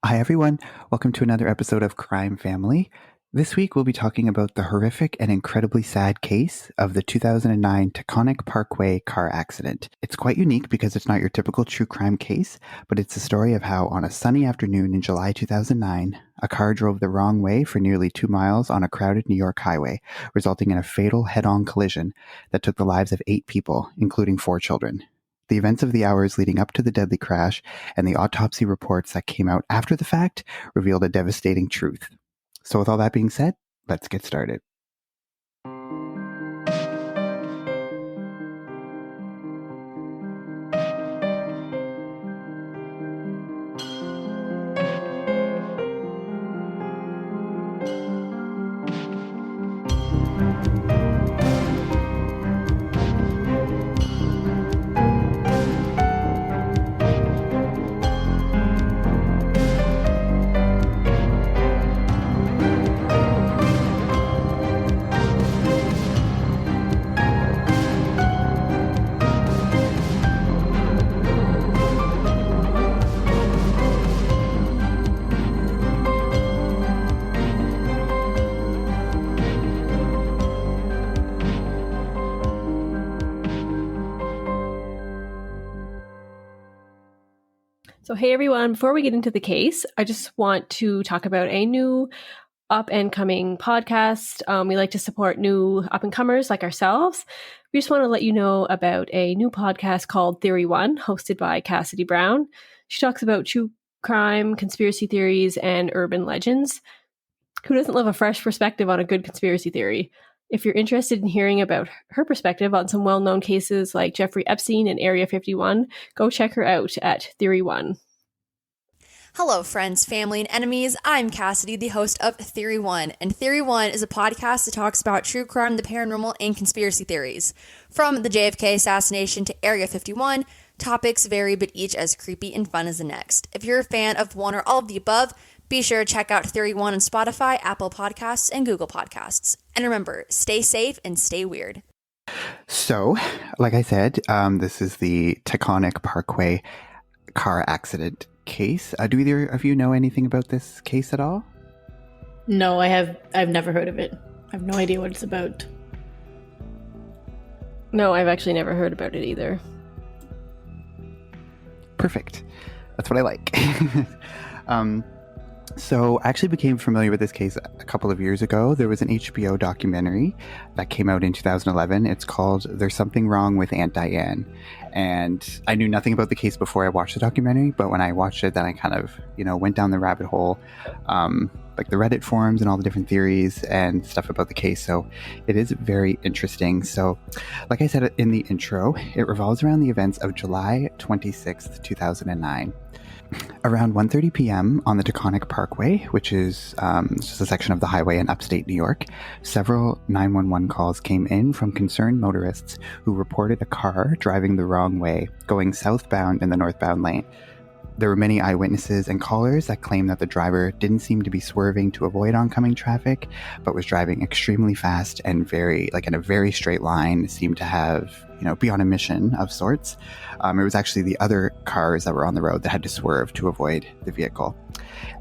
Hi, everyone. Welcome to another episode of Crime Family. This week, we'll be talking about the horrific and incredibly sad case of the 2009 Taconic Parkway car accident. It's quite unique because it's not your typical true crime case, but it's the story of how, on a sunny afternoon in July 2009, a car drove the wrong way for nearly 2 miles on a crowded New York highway, resulting in a fatal head-on collision that took the lives of 8 people, including 4 children. The events of the hours leading up to the deadly crash and the autopsy reports that came out after the fact revealed a devastating truth. So with all that being said, let's get started. So, hey everyone, before we get into the case, I just want to talk about a new up-and-coming podcast. We like to support new up-and-comers like ourselves. We just want to let you know about a new podcast called Theory One, hosted by Cassidy Brown. She talks about true crime, conspiracy theories, and urban legends. Who doesn't love a fresh perspective on a good conspiracy theory? If you're interested in hearing about her perspective on some well-known cases like Jeffrey Epstein and Area 51, go check her out at Theory One. Hello, friends, family, and enemies. I'm Cassidy, the host of Theory One, and Theory One is a podcast that talks about true crime, the paranormal, and conspiracy theories. From the JFK assassination to Area 51, topics vary, but each as creepy and fun as the next. If you're a fan of one or all of the above, be sure to check out Theory One on Spotify, Apple Podcasts, and Google Podcasts. And remember, stay safe and stay weird. So, like I said, this is the Taconic Parkway car accident case. Do either of you know anything about this case at all? No, I've never heard of it. I have no idea what it's about. No, I've actually never heard about it either. Perfect. That's what I like. So I actually became familiar with this case a couple of years ago. There was an HBO documentary that came out in 2011. It's called There's Something Wrong with Aunt Diane. And I knew nothing about the case before I watched the documentary, but when I watched it, then I kind of, went down the rabbit hole, like the Reddit forums and all the different theories and stuff about the case. So it is very interesting. So like I said in the intro, it revolves around the events of July 26th, 2009. Around 1:30 p.m. on the Taconic Parkway, which is just a section of the highway in upstate New York, several 911 calls came in from concerned motorists who reported a car driving the wrong way, going southbound in the northbound lane. There were many eyewitnesses and callers that claimed that the driver didn't seem to be swerving to avoid oncoming traffic, but was driving extremely fast and in a very straight line, seemed to have, be on a mission of sorts. It was actually the other cars that were on the road that had to swerve to avoid the vehicle.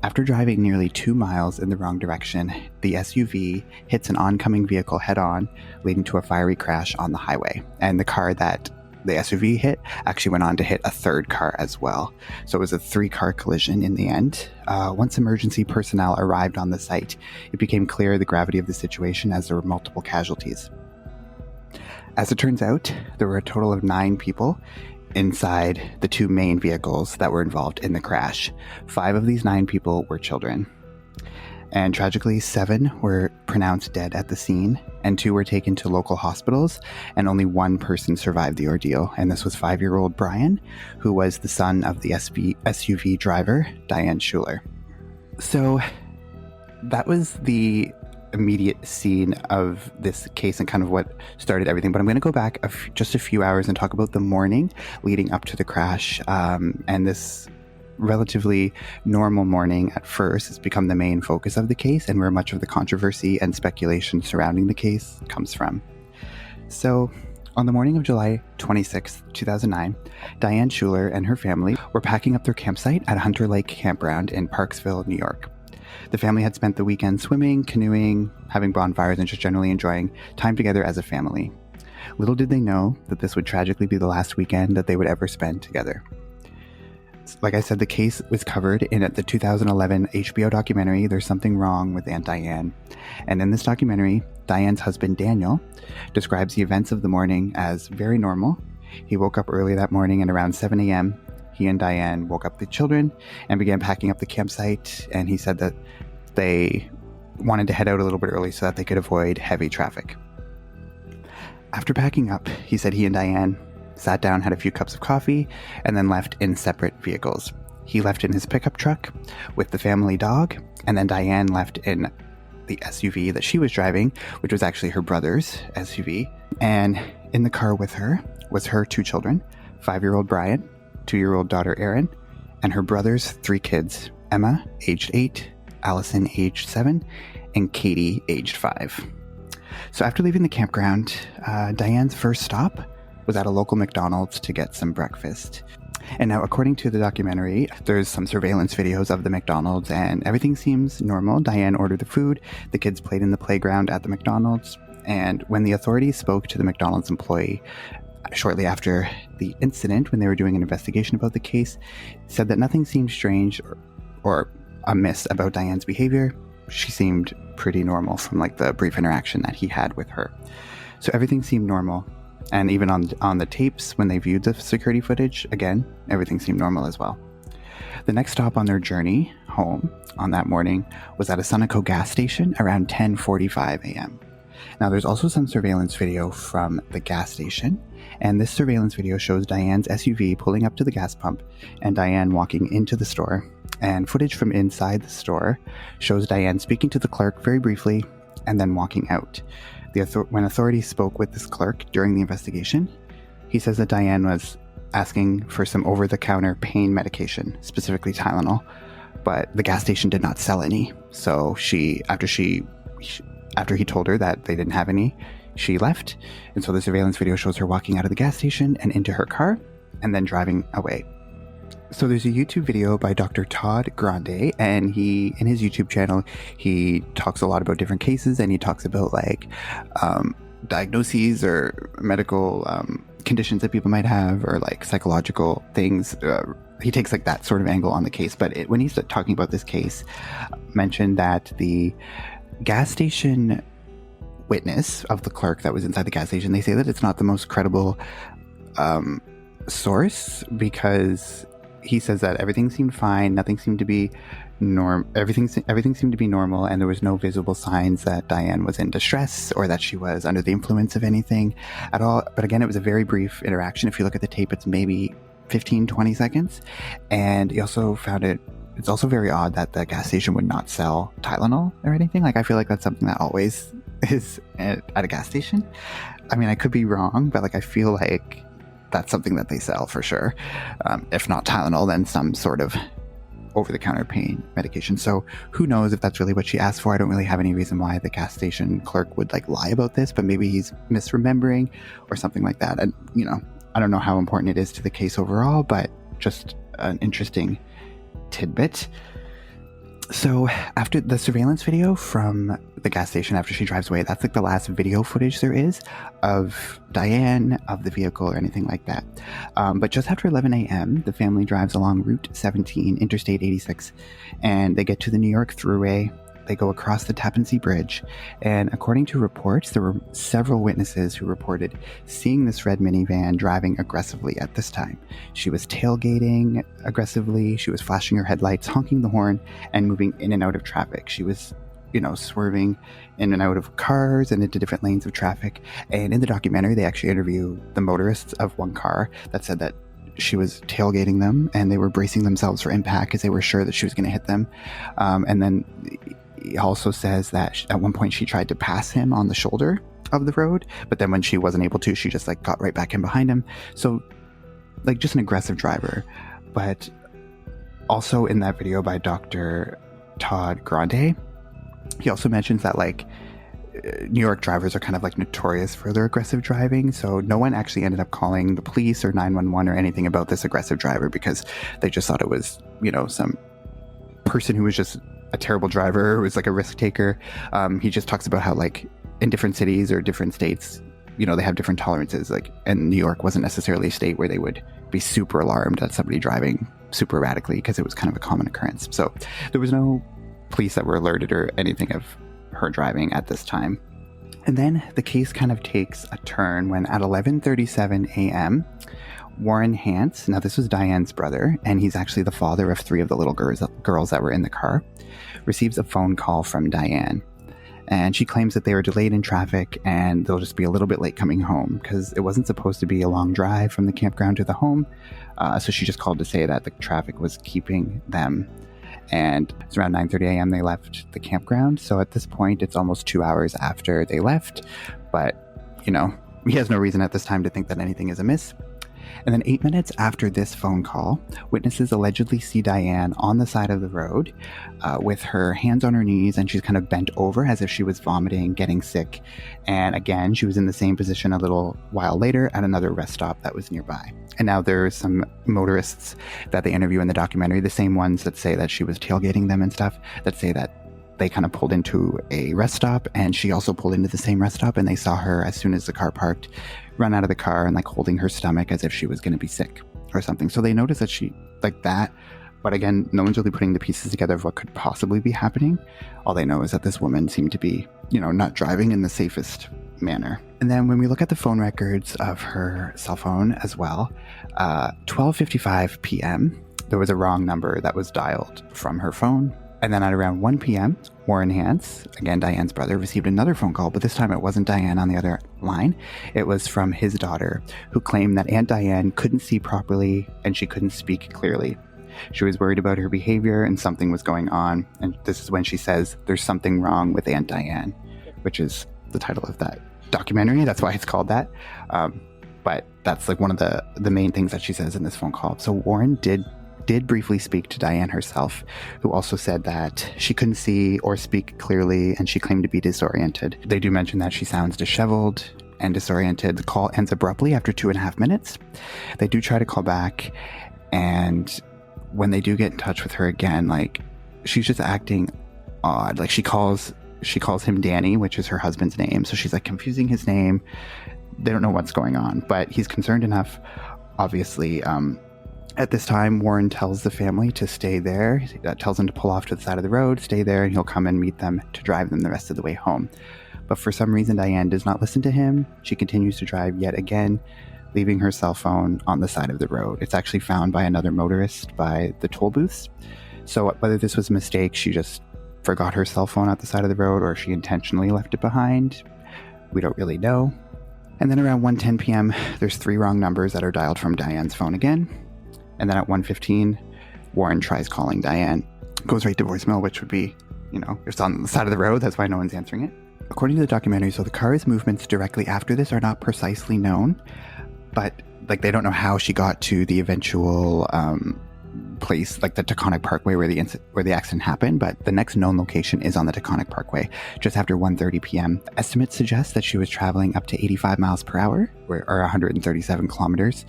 After driving nearly 2 miles in the wrong direction, the SUV hits an oncoming vehicle head-on, leading to a fiery crash on the highway. And the car that the SUV hit actually went on to hit a third car as well. So it was a 3-car collision in the end. Once emergency personnel arrived on the site, it became clear the gravity of the situation as there were multiple casualties. As it turns out, there were a total of 9 people inside the 2 main vehicles that were involved in the crash. 5 of these 9 people were children. And tragically, 7 were pronounced dead at the scene, and 2 were taken to local hospitals, and only 1 person survived the ordeal, and this was 5-year-old Brian, who was the son of the SUV driver, Diane Schuler. So that was the immediate scene of this case and kind of what started everything, but I'm going to go back just a few hours and talk about the morning leading up to the crash, and this relatively normal morning at first has become the main focus of the case and where much of the controversy and speculation surrounding the case comes from. So On the morning of July 26, 2009, Diane Schuler and her family were packing up their campsite at Hunter Lake Campground in Parksville, New York. The family had spent the weekend swimming, canoeing, having bonfires, and just generally enjoying time together as a family. Little did they know that this would tragically be the last weekend that they would ever spend together. Like I said, the case was covered in the 2011 HBO documentary, There's Something Wrong with Aunt Diane. And in this documentary, Diane's husband, Daniel, describes the events of the morning as very normal. He woke up early that morning, and around 7 a.m., he and Diane woke up the children and began packing up the campsite, and he said that they wanted to head out a little bit early so that they could avoid heavy traffic. After packing up, he said he and Diane sat down, had a few cups of coffee, and then left in separate vehicles. He left in his pickup truck with the family dog, and then Diane left in the SUV that she was driving, which was actually her brother's SUV. And in the car with her was her 2 children, 5-year-old Brian, 2-year-old daughter Erin, and her brother's 3 kids, Emma, aged 8, Allison, aged 7, and Katie, aged 5. So after leaving the campground, Diane's first stop was at a local McDonald's to get some breakfast. And now, according to the documentary, there's some surveillance videos of the McDonald's, and everything seems normal. Diane ordered the food, the kids played in the playground at the McDonald's, and when the authorities spoke to the McDonald's employee shortly after the incident, when they were doing an investigation about the case, said that nothing seemed strange or amiss about Diane's behavior. She seemed pretty normal from like the brief interaction that he had with her. So everything seemed normal. And even on the tapes, when they viewed the security footage, again, everything seemed normal as well. The next stop on their journey home on that morning was at a Sunoco gas station around 10:45 a.m. Now, there's also some surveillance video from the gas station, and this surveillance video shows Diane's SUV pulling up to the gas pump and Diane walking into the store. And footage from inside the store shows Diane speaking to the clerk very briefly and then walking out. When authorities spoke with this clerk during the investigation, he says that Diane was asking for some over-the-counter pain medication, specifically Tylenol, but the gas station did not sell any. So after he told her that they didn't have any, she left. And so the surveillance video shows her walking out of the gas station and into her car and then driving away. So there's a YouTube video by Dr. Todd Grande, and in his YouTube channel, he talks a lot about different cases, and he talks about like diagnoses or medical conditions that people might have, or like psychological things. He takes like that sort of angle on the case. But when he's talking about this case, mentioned that the gas station witness of the clerk that was inside the gas station, they say that it's not the most credible source, because he says that everything seemed fine, nothing seemed to be everything seemed to be normal, and there was no visible signs that Diane was in distress or that she was under the influence of anything at all. But again, it was a very brief interaction. If you look at the tape, it's maybe 15-20 seconds. And he also found it's also very odd that the gas station would not sell Tylenol or anything. Like, I feel like that's something that always is at a gas station. I mean, I could be wrong, but like, I feel like that's something that they sell for sure. If not Tylenol, then some sort of over-the-counter pain medication. So who knows if that's really what she asked for. I don't really have any reason why the gas station clerk would like lie about this, but maybe he's misremembering or something like that. And, I don't know how important it is to the case overall, but just an interesting tidbit. So after the surveillance video from the gas station after she drives away, that's like the last video footage there is of Diane, of the vehicle, or anything like that. But just after 11 a.m., the family drives along Route 17, Interstate 86, and they get to the New York Thruway. They go across the Tappan Zee Bridge, and according to reports, there were several witnesses who reported seeing this red minivan driving aggressively at this time. She was tailgating aggressively, she was flashing her headlights, honking the horn, and moving in and out of traffic. She was, swerving in and out of cars and into different lanes of traffic. And in the documentary, they actually interview the motorists of one car that said that she was tailgating them and they were bracing themselves for impact because they were sure that she was going to hit them. And then he also says that at one point she tried to pass him on the shoulder of the road, but then when she wasn't able to, she just like got right back in behind him. So like just an aggressive driver. But also in that video by Dr. Todd Grande, he also mentions that like New York drivers are kind of like notorious for their aggressive driving. So no one actually ended up calling the police or 911 or anything about this aggressive driver because they just thought it was, some person who was just a terrible driver, who was like a risk taker. He just talks about how like in different cities or different states, they have different tolerances. Like, and New York wasn't necessarily a state where they would be super alarmed at somebody driving super erratically because it was kind of a common occurrence. So there was no police that were alerted or anything of her driving at this time. And then the case kind of takes a turn when at 11:37 a.m., Warren Hance, now this was Diane's brother, and he's actually the father of 3 of the little girls that were in the car, receives a phone call from Diane. And she claims that they were delayed in traffic and they'll just be a little bit late coming home because it wasn't supposed to be a long drive from the campground to the home. So she just called to say that the traffic was keeping them. And it's around 9:30 a.m. they left the campground. So at this point, it's almost 2 hours after they left. But, he has no reason at this time to think that anything is amiss. And then 8 minutes after this phone call, witnesses allegedly see Diane on the side of the road with her hands on her knees, and she's kind of bent over as if she was vomiting, getting sick. And again, she was in the same position a little while later at another rest stop that was nearby. And now there's some motorists that they interview in the documentary, the same ones that say that she was tailgating them and stuff, that say that they kind of pulled into a rest stop, and she also pulled into the same rest stop, and they saw her as soon as the car parked run out of the car and like holding her stomach as if she was going to be sick or something. So they noticed that she like that, but again, no one's really putting the pieces together of what could possibly be happening. All they know is that this woman seemed to be, not driving in the safest manner. And then when we look at the phone records of her cell phone as well, 12:55 p.m., there was a wrong number that was dialed from her phone. And then at around 1 p.m., Warren Hance, again Diane's brother, received another phone call, but this time it wasn't Diane on the other line. It was from his daughter, who claimed that Aunt Diane couldn't see properly and she couldn't speak clearly. She was worried about her behavior and something was going on. And this is when she says, "There's something wrong with Aunt Diane," which is the title of that documentary. That's why it's called that. But that's like one of the main things that she says in this phone call. So Warren did briefly speak to Diane herself, who also said that she couldn't see or speak clearly, and she claimed to be disoriented. They do mention that she sounds disheveled and disoriented. The call ends abruptly after 2.5 minutes. They do try to call back, and when they do get in touch with her again, like, she's just acting odd. Like, she calls him Danny, which is her husband's name, so she's like confusing his name. They don't know what's going on, but he's concerned enough, obviously. At this time, Warren tells the family to stay there, tells them to pull off to the side of the road, stay there, and he'll come and meet them to drive them the rest of the way home. But for some reason, Diane does not listen to him. She continues to drive yet again, leaving her cell phone on the side of the road. It's actually found by another motorist by the toll booths. So whether this was a mistake, she just forgot her cell phone at the side of the road, or she intentionally left it behind, we don't really know. And then around 1:10 p.m., there's 3 wrong numbers that are dialed from Diane's phone again. And then at 1:15, Warren tries calling Diane. Goes right to voicemail, which would be, it's on the side of the road. That's why no one's answering it. According to the documentary, so the car's movements directly after this are not precisely known, but like they don't know how she got to the eventual place, like the Taconic Parkway where the accident happened. But the next known location is on the Taconic Parkway, just after 1:30 p.m. Estimates suggest that she was traveling up to 85 miles per hour, or 137 kilometers.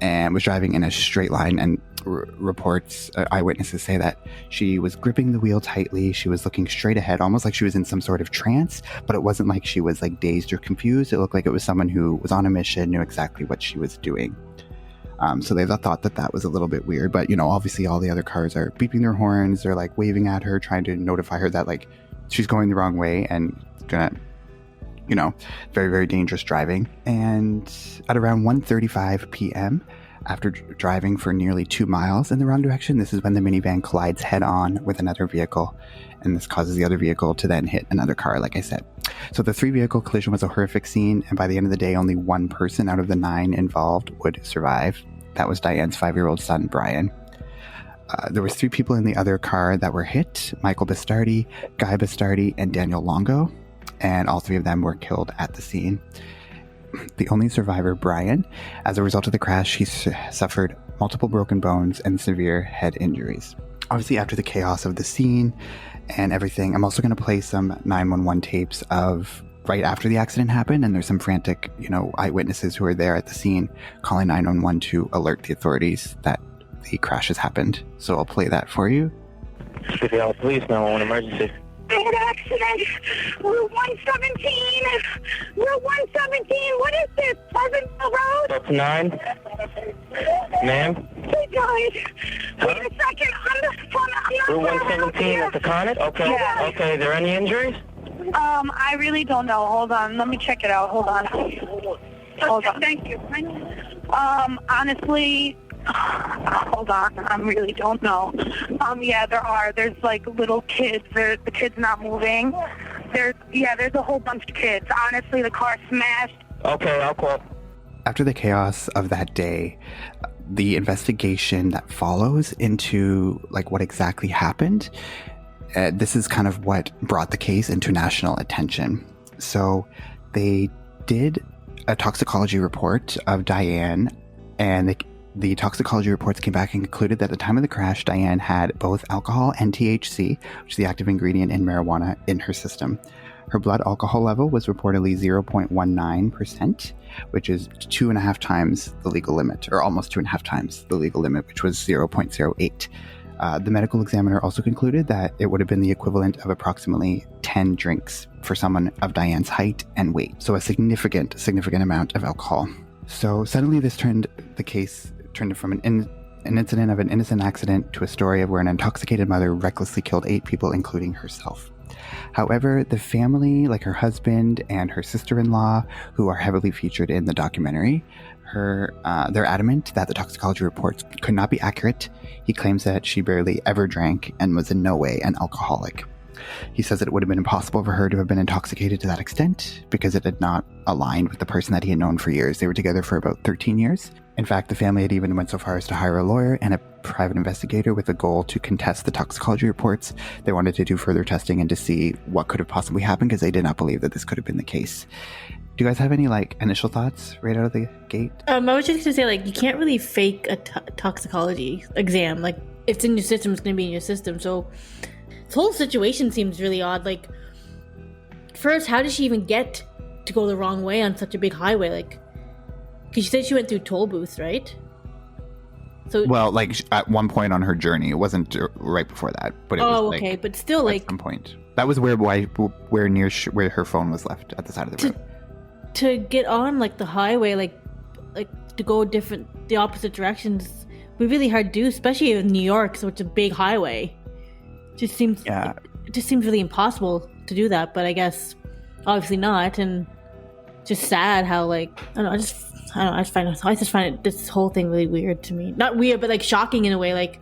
And was driving in a straight line, and reports, eyewitnesses say that she was gripping the wheel tightly. She was looking straight ahead, almost like she was in some sort of trance, but it wasn't like she was like dazed or confused. It looked like it was someone who was on a mission, knew exactly what she was doing. So they thought that was a little bit weird, but obviously all the other cars are beeping their horns. They're like waving at her, trying to notify her that like she's going the wrong way and gonna, very, very dangerous driving. And at around 1:35 p.m., after driving for nearly 2 miles in the wrong direction, this is when the minivan collides head on with another vehicle. And this causes the other vehicle to then hit another car, like I said. So the 3-vehicle collision was a horrific scene. And by the end of the day, only 1 person out of the 9 involved would survive. That was Diane's 5-year-old son, Brian. There was 3 people in the other car that were hit: Michael Bastardi, Guy Bastardi, and Daniel Longo. And all 3 of them were killed at the scene. The only survivor, Brian, as a result of the crash, he suffered multiple broken bones and severe head injuries. obviously after the chaos of the scene and everything, I'm also going to play some 911 tapes of right after the accident happened, and there's some frantic, eyewitnesses who are there at the scene calling 911 to alert the authorities that the crash has happened. So I'll play that for you. City Police, 911 emergency. Bad accident. Route 117. Route 117. What is this? Pleasantville Road? That's 9. Ma'am? They died. Wait a second. I'm not Route 117 at Taconic? Okay. Yeah. Okay, are there any injuries? I really don't know. Hold on. Let me check it out. Hold on. Hold on. Thank you. Honestly, hold on. I really don't know. Yeah, there are. There's like little kids. The kids not moving. There's a whole bunch of kids. Honestly, the car smashed. Okay, I'll call. After the chaos of that day, the investigation that follows into like what exactly happened, this is kind of what brought the case into national attention. So they did a toxicology report of Diane, and the toxicology reports came back and concluded that at the time of the crash, Diane had both alcohol and THC, which is the active ingredient in marijuana, in her system. Her blood alcohol level was reportedly 0.19%, which is 2.5 times the legal limit, or almost 2.5 times the legal limit, which was 0.08. The medical examiner also concluded that it would have been the equivalent of approximately 10 drinks for someone of Diane's height and weight. So a significant amount of alcohol. So suddenly the case turned from an incident of an innocent accident to a story of where an intoxicated mother recklessly killed 8 people, including herself. However, the family, like her husband and her sister-in-law, who are heavily featured in the documentary, they're adamant that the toxicology reports could not be accurate. He claims that she barely ever drank and was in no way an alcoholic. He says that it would have been impossible for her to have been intoxicated to that extent because it had not aligned with the person that he had known for years. They were together for about 13 years. In fact, the family had even went so far as to hire a lawyer and a private investigator with a goal to contest the toxicology reports. They wanted to do further testing and to see what could have possibly happened because they did not believe that this could have been the case. Do you guys have any initial thoughts right out of the gate? I was just gonna say you can't really fake a toxicology exam. If it's in your system, it's gonna be in your system. So this whole situation seems really odd. First, how did she even get to go the wrong way on such a big highway? Because she said she went through toll booths, right? So at one point on her journey, it wasn't right before that, but it was okay, but still at some point. That was where her phone was left at the side of the road. To get on the highway, to go the opposite directions, would be really hard to do, especially in New York, so it's a big highway. It just seems really impossible to do that, but I guess obviously not, and just sad how I just find this whole thing really weird to me. Not weird, but shocking in a way,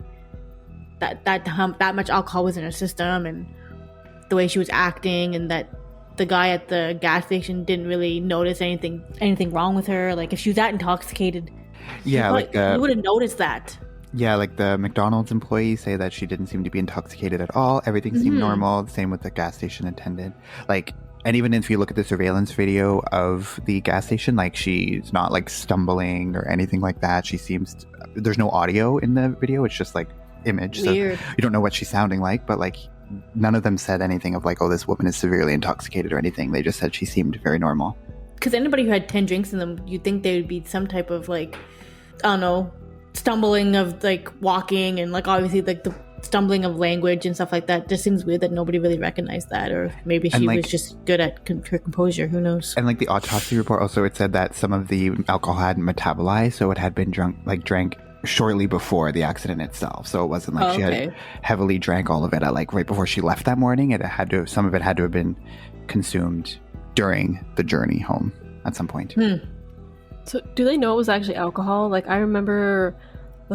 that much alcohol was in her system, and the way she was acting, and that the guy at the gas station didn't really notice anything wrong with her. If she was that intoxicated, you would have noticed that. Yeah, the McDonald's employees say that she didn't seem to be intoxicated at all. Everything seemed normal. Same with the gas station attendant. And even if you look at the surveillance video of the gas station, she's not stumbling or anything like that. There's no audio in the video. It's just image. Weird. So you don't know what she's sounding like, but none of them said anything of oh, this woman is severely intoxicated or anything. They just said she seemed very normal. Because anybody who had 10 drinks in them, you'd think they would be some type of I don't know, stumbling of walking, and obviously the stumbling of language and stuff like that. Just seems weird that nobody really recognized that, or maybe she was just good at her composure. Who knows? And the autopsy report also, it said that some of the alcohol hadn't metabolized, so it had been drank shortly before the accident itself. So it wasn't she had heavily drank all of it at right before she left that morning. Some of it had to have been consumed during the journey home at some point. So do they know it was actually alcohol? I remember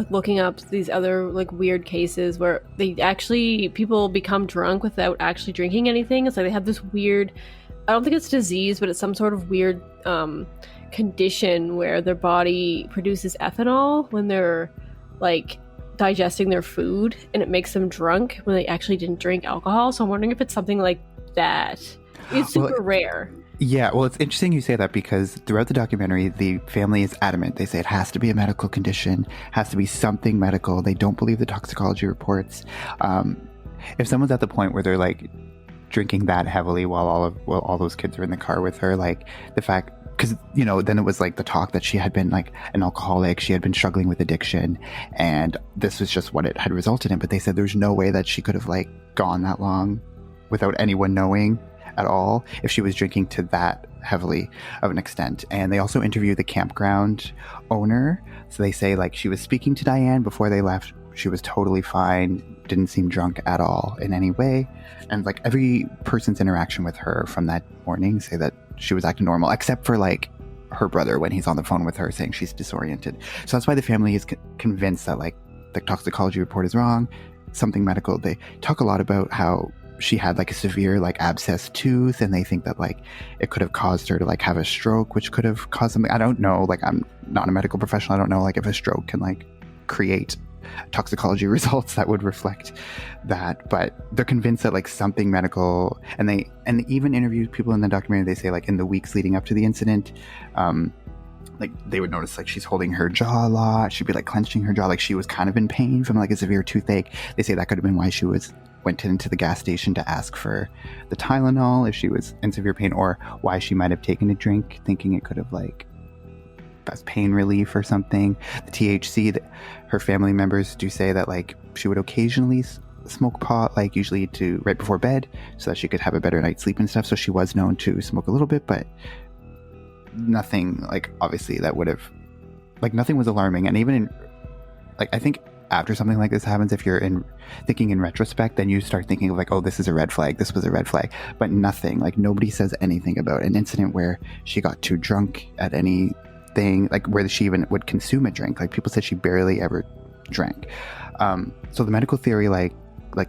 looking up these other weird cases where people become drunk without actually drinking anything. It's they have this weird, I don't think it's disease, but it's some sort of weird condition where their body produces ethanol when they're digesting their food, and it makes them drunk when they actually didn't drink alcohol. So I'm wondering if it's something like that. It's super rare. Yeah, well, it's interesting you say that because throughout the documentary, the family is adamant. They say it has to be a medical condition, has to be something medical. They don't believe the toxicology reports. If someone's at the point where they're like drinking that heavily while all those kids are in the car with her, like the fact, because then it was like the talk that she had been like an alcoholic, she had been struggling with addiction, and this was just what it had resulted in. But they said there's no way that she could have like gone that long without anyone knowing at all if she was drinking to that heavily of an extent. And they also interviewed the campground owner, so they say like she was speaking to Diane before they left. She was totally fine, didn't seem drunk at all in any way, and like every person's interaction with her from that morning say that she was acting normal, except for like her brother when he's on the phone with her saying she's disoriented. So that's why the family is convinced that like the toxicology report is wrong, something medical. They talk a lot about how she had like a severe like abscess tooth, and they think that like it could have caused her to like have a stroke, which could have caused something. I don't know, like I'm not a medical professional. I don't know like if a stroke can like create toxicology results that would reflect that, but they're convinced that like something medical. And they even interviewed people in the documentary. They say like in the weeks leading up to the incident, like they would notice like she's holding her jaw a lot, she'd be like clenching her jaw, like she was kind of in pain from like a severe toothache. They say that could have been why she went into the gas station to ask for the Tylenol if she was in severe pain, or why she might have taken a drink thinking it could have like as pain relief or something. The THC, that her family members do say that like she would occasionally smoke pot, like usually right before bed, so that she could have a better night's sleep and stuff. So she was known to smoke a little bit, but nothing like obviously that would have like nothing was alarming. And even in like I think after something like this happens, if you're thinking in retrospect, then you start thinking of like, oh, this is a red flag, this was a red flag. But nothing, like nobody says anything about an incident where she got too drunk at anything, like where she even would consume a drink. Like people said she barely ever drank. So the medical theory, like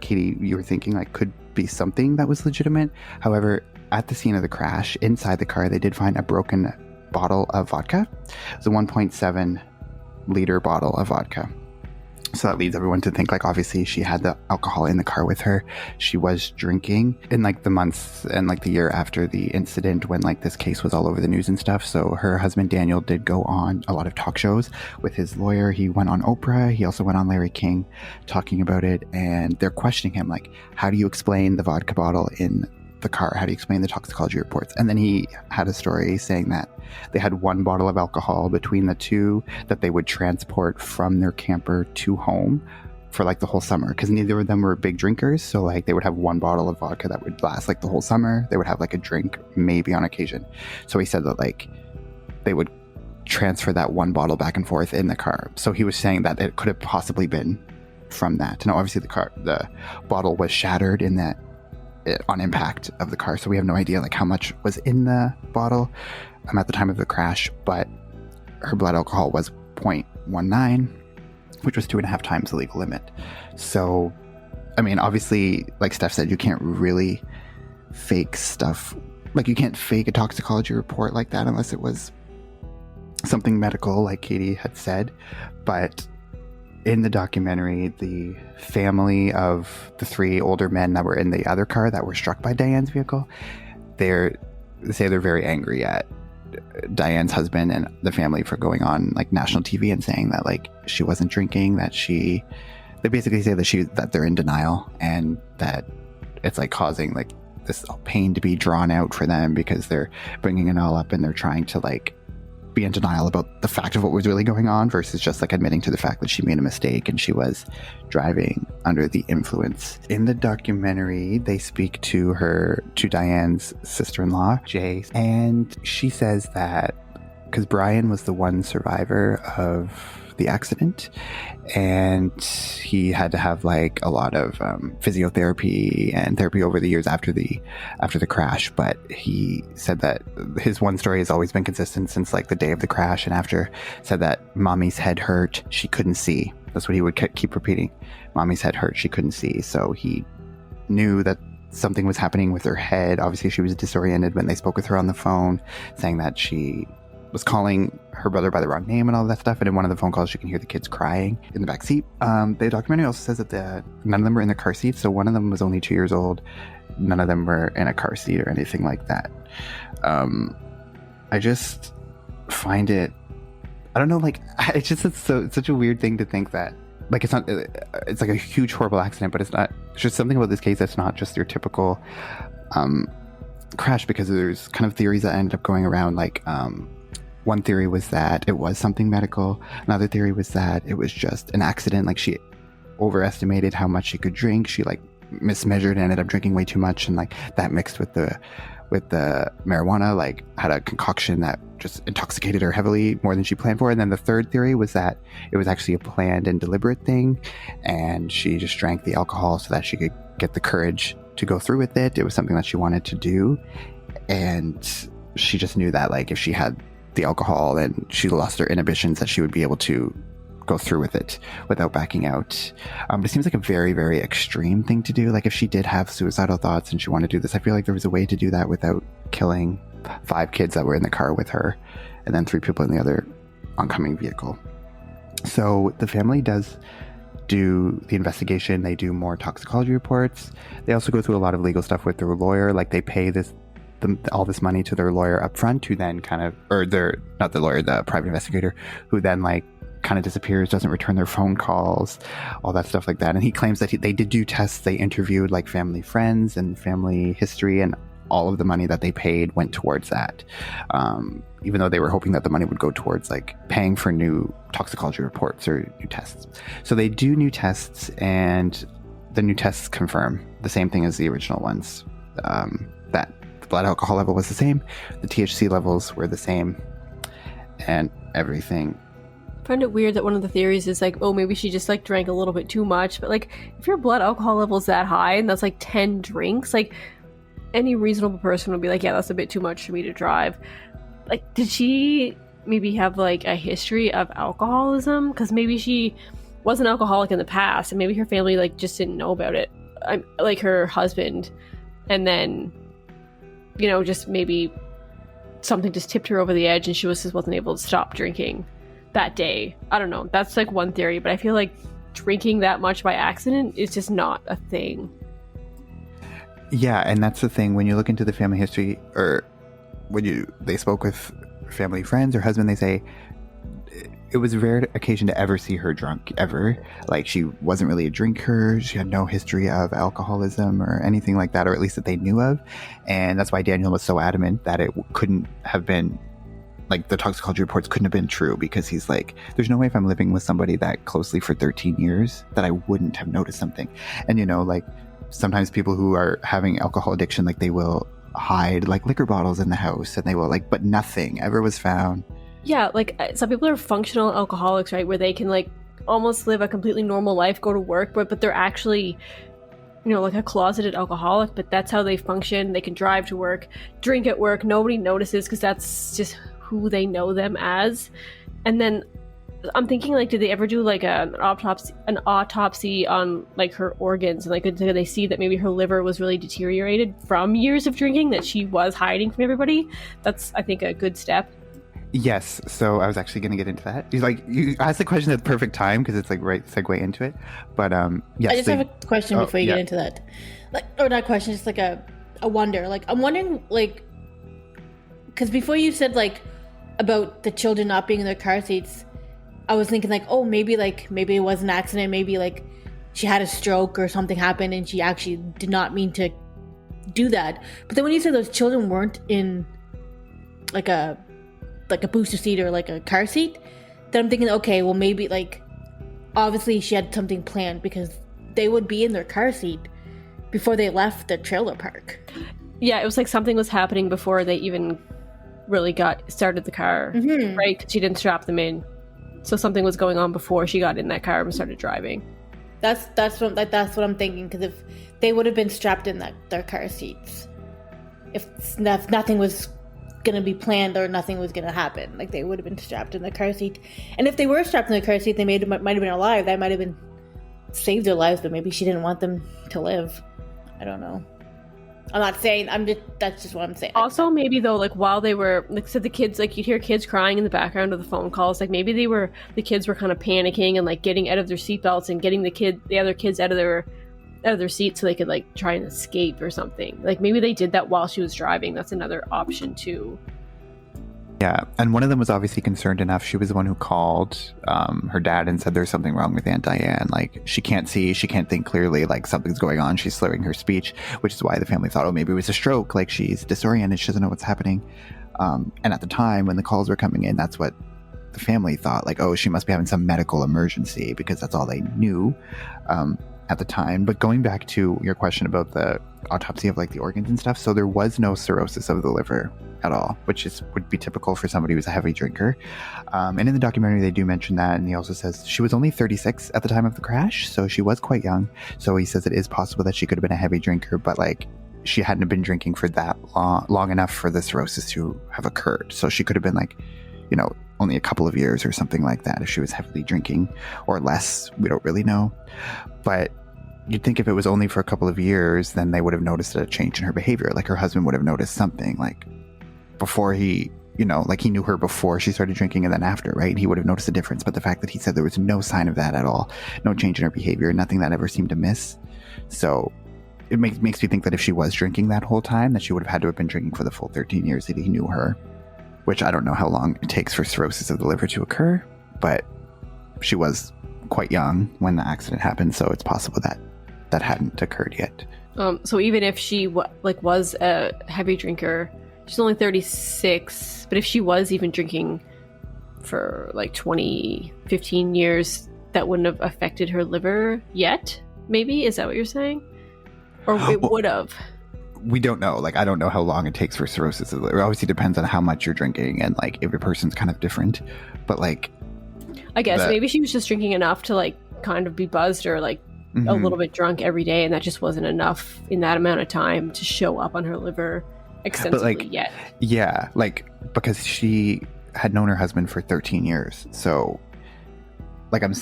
Katie, you were thinking like could be something that was legitimate. However, at the scene of the crash, inside the car, they did find a broken bottle of vodka. It's a 1.7 liter bottle of vodka. So that leads everyone to think like obviously she had the alcohol in the car with her. She was drinking in like the months and like the year after the incident when like this case was all over the news and stuff. So her husband Daniel did go on a lot of talk shows with his lawyer. He went on Oprah. He also went on Larry King talking about it, and they're questioning him like, how do you explain the vodka bottle in the car? How do you explain the toxicology reports? And then he had a story saying that they had one bottle of alcohol between the two that they would transport from their camper to home for like the whole summer, because neither of them were big drinkers. So like they would have one bottle of vodka that would last like the whole summer. They would have like a drink maybe on occasion. So he said that like they would transfer that one bottle back and forth in the car. So he was saying that it could have possibly been from that. Now obviously the bottle was shattered in that on impact of the car, so we have no idea like how much was in the bottle at the time of the crash, but her blood alcohol was 0.19, which was 2.5 times the legal limit. So I mean obviously like Steph said, you can't really fake stuff, like you can't fake a toxicology report like that unless it was something medical like Katie had said. But in the documentary, the family of the 3 older men that were in the other car that were struck by Diane's vehicle, they say they're very angry at Diane's husband and the family for going on like national TV and saying that like she wasn't drinking, that they basically say that they're in denial, and that it's like causing like this pain to be drawn out for them because they're bringing it all up and they're trying to like be in denial about the fact of what was really going on versus just like admitting to the fact that she made a mistake and she was driving under the influence. In the documentary, they speak to Diane's sister-in-law, Jay, and she says that because Brian was the one survivor of the accident and he had to have like a lot of physiotherapy and therapy over the years after the crash, but he said that his one story has always been consistent since like the day of the crash, and after said that mommy's head hurt, she couldn't see. That's what he would keep repeating. Mommy's head hurt, she couldn't see. So he knew that something was happening with her head. Obviously she was disoriented when they spoke with her on the phone, saying that she was calling her brother by the wrong name and all that stuff. And in one of the phone calls, you can hear the kids crying in the back seat. The documentary also says that none of them were in the car seat. So one of them was only 2 years old. none of them were in a car seat or anything like that. I just find it, I don't know, like, it's such a weird thing to think that, like, it's not, it's like a huge horrible accident, but it's not, it's just something about this case that's not just your typical crash, because there's kind of theories that ended up going around, like, one theory was that it was something medical. Another theory was that it was just an accident, like she overestimated how much she could drink. She like mismeasured and ended up drinking way too much, and like that mixed with the marijuana, like had a concoction that just intoxicated her heavily more than she planned for. And then the third theory was that it was actually a planned and deliberate thing, and she just drank the alcohol so that she could get the courage to go through with it. It was something that she wanted to do, and she just knew that like if she had the alcohol and she lost her inhibitions, that she would be able to go through with it without backing out. But it seems like a very, very extreme thing to do. Like if she did have suicidal thoughts and she wanted to do this, I feel like there was a way to do that without killing 5 kids that were in the car with her and then 3 people in the other oncoming vehicle. So the family does do the investigation. They do more toxicology reports. They also go through a lot of legal stuff with their lawyer. Like they pay all this money to their lawyer up front, who then kind of, or not the lawyer, the private investigator, who then like kind of disappears, doesn't return their phone calls, all that stuff like that. And he claims that they did do tests. They interviewed like family friends and family history, and all of the money that they paid went towards that. Even though they were hoping that the money would go towards like paying for new toxicology reports or new tests. So they do new tests, and the new tests confirm the same thing as the original ones. That the blood alcohol level was the same, the THC levels were the same, and everything. I find it weird that one of the theories is like, oh, maybe she just like drank a little bit too much. But like, if your blood alcohol level is that high and that's like 10 drinks, like any reasonable person would be like, yeah, that's a bit too much for me to drive. Like, did she maybe have like a history of alcoholism? Because maybe she was an alcoholic in the past, and maybe her family like just didn't know about it. Like her husband, and then, you know, just maybe something just tipped her over the edge, and she just wasn't able to stop drinking that day. I don't know. That's like one theory, but I feel like drinking that much by accident is just not a thing. Yeah, and that's the thing. When you look into the family history, or when they spoke with family friends or husband, they say it was a rare occasion to ever see her drunk, ever. Like, she wasn't really a drinker. She had no history of alcoholism or anything like that, or at least that they knew of. And that's why Daniel was so adamant that it couldn't have been, like, the toxicology reports couldn't have been true, because he's like, there's no way if I'm living with somebody that closely for 13 years that I wouldn't have noticed something. And, you know, like, sometimes people who are having alcohol addiction, like, they will hide like liquor bottles in the house, and they will like, but nothing ever was found. Yeah, like some people are functional alcoholics, right, where they can like almost live a completely normal life, go to work, but they're actually, you know, like a closeted alcoholic, but that's how they function. They can drive to work, drink at work, nobody notices because that's just who they know them as. And then I'm thinking, like, did they ever do like an autopsy on like her organs, and like did they see that maybe her liver was really deteriorated from years of drinking that she was hiding from everybody? That's, I think, a good step. Yes, so I was actually going to get into that. You asked the question at the perfect time, because it's like right segue into it. But yes, I just have a question before you get into that. Like, or not question, just like a wonder. Like, I'm wondering, like, because before you said like about the children not being in their car seats, I was thinking like, oh, maybe it was an accident. Maybe like she had a stroke or something happened and she actually did not mean to do that. But then when you said those children weren't in like a booster seat or like a car seat, then I'm thinking, okay, well, maybe like obviously she had something planned, because they would be in their car seat before they left the trailer park. Yeah, it was like something was happening before they even really started the car, right? 'Cause she didn't strap them in. So something was going on before she got in that car and started driving. That's what I'm thinking, because if they would have been strapped in their car seats, if nothing was gonna be planned or nothing was gonna happen, like they would have been strapped in the car seat. And if they were strapped in the car seat, they might have been alive. That might have been saved their lives, but maybe she didn't want them to live. I don't know. I'm not saying, that's just what I'm saying. Also, maybe though, like while they were, like, so the kids, like you'd hear kids crying in the background of the phone calls, like maybe the kids were kind of panicking and like getting out of their seatbelts and getting the other kids out of out of their seat so they could like try and escape or something. Like maybe they did that while she was driving. That's another option too. Yeah, and one of them was obviously concerned enough. She was the one who called her dad and said there's something wrong with Aunt Diane. Like, she can't see, she can't think clearly, like something's going on. She's slurring her speech, which is why the family thought, oh, maybe it was a stroke. Like, she's disoriented, she doesn't know what's happening. And at the time when the calls were coming in, that's what the family thought. Like, oh, she must be having some medical emergency, because that's all they knew at the time. But going back to your question about the autopsy of like the organs and stuff, so there was no cirrhosis of the liver at all, which would be typical for somebody who's a heavy drinker. And in the documentary they do mention that, and he also says she was only 36 at the time of the crash, so she was quite young. So he says it is possible that she could have been a heavy drinker, but like she hadn't been drinking for that long enough for the cirrhosis to have occurred. So she could have been like, you know, only a couple of years or something like that if she was heavily drinking, or less. We don't really know. But you'd think if it was only for a couple of years, then they would have noticed a change in her behavior. Like her husband would have noticed something, like before he, you know, like he knew her before she started drinking and then after, right? He would have noticed a difference. But the fact that he said there was no sign of that at all, no change in her behavior, nothing that ever seemed to miss. So it makes me think that if she was drinking that whole time, that she would have had to have been drinking for the full 13 years that he knew her, which I don't know how long it takes for cirrhosis of the liver to occur, but she was quite young when the accident happened, so it's possible that that hadn't occurred yet. So even if she was a heavy drinker, she's only 36, but if she was even drinking for like 15 years, that wouldn't have affected her liver yet, maybe? Is that what you're saying? Or it would have? We don't know. Like, I don't know how long it takes for cirrhosis of the liver. It obviously depends on how much you're drinking, and like every person's kind of different. But like, I guess maybe she was just drinking enough to like kind of be buzzed or like a little bit drunk every day, and that just wasn't enough in that amount of time to show up on her liver extensively yet. Yeah, like because she had known her husband for 13 years. So like I was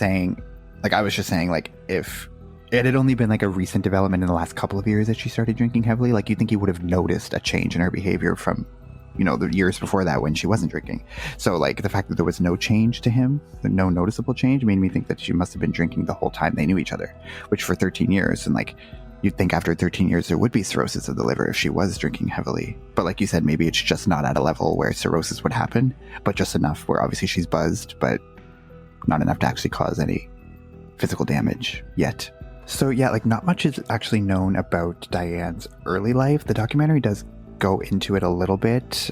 just saying, like if it had only been like a recent development in the last couple of years that she started drinking heavily, like you think he would have noticed a change in her behavior from, you know, the years before that when she wasn't drinking. So like the fact that there was no change to him, no noticeable change, made me think that she must have been drinking the whole time they knew each other, which for 13 years. And like you'd think after 13 years there would be cirrhosis of the liver if she was drinking heavily. But like you said, maybe it's just not at a level where cirrhosis would happen, but just enough where obviously she's buzzed, but not enough to actually cause any physical damage yet. So yeah, like not much is actually known about Diane's early life. The documentary does go into it a little bit.